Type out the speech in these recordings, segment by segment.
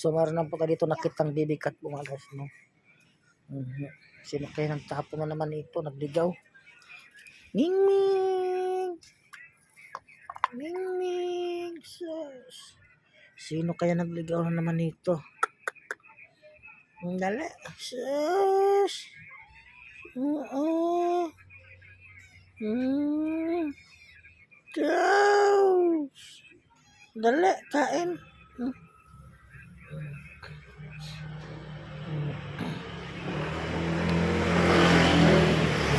So meron na po tayo dito nakitang baby cat po mga guys, no? Sino kaya nagtapo na naman ito, nagligaw? Mingming! Mingming! Sus! Sino kaya nagligaw na naman ito? Dali! Sus! Oo! Sus! Dali, kain!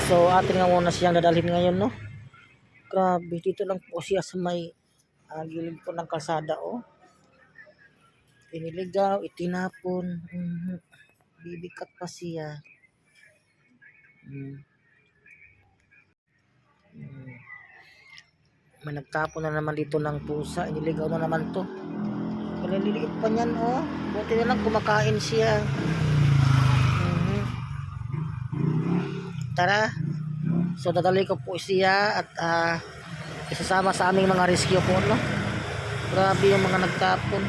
So atin nga muna siyang dadalhin ngayon, no? Grabe, dito lang po siya sa may gilid po ng kalsada, oh. Iniligaw, itinapon. Bibikat pa siya. May nagtapon na naman dito ng pusa. Iniligaw na naman to. Kaliliit pa niyan, oh. Buti na lang kumakain siya. Tara. So dadali ko po siya at isasama sa aming mga rescue po, no? Grabe yung mga nagtapon.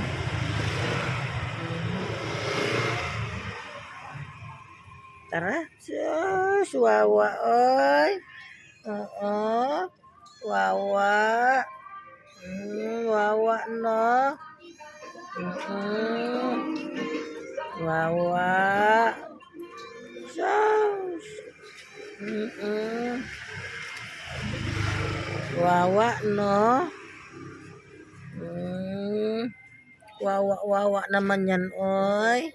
Tara. Sus, wawa, oy. Oo. Wawa. Wawa, no? Wawa. Sus. Wawa, no? Wawa naman yan, oy.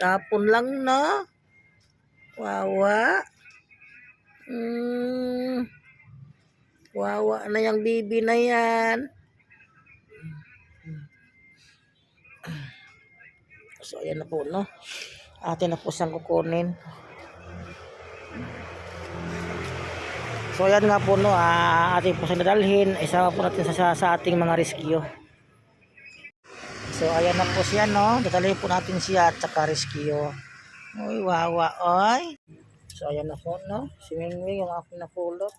Tapon lang, no? Wawa. Wawa na yung bibi na yan. So, ayan na po, no? Atin na po siyang kukunin. So, ayan nga po, no? Atin po siyang dadalhin. Isama po natin sa ating mga rescue. So, ayan na po siya, no? Dadalhin po natin siya at saka rescue. Uy, wawa, oy. So, ayan na po, no? Si Mingming, yung aking napulot.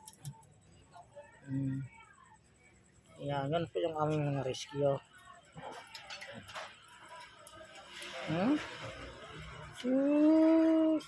Ayan, yan po yung aming mga rescue. Sus.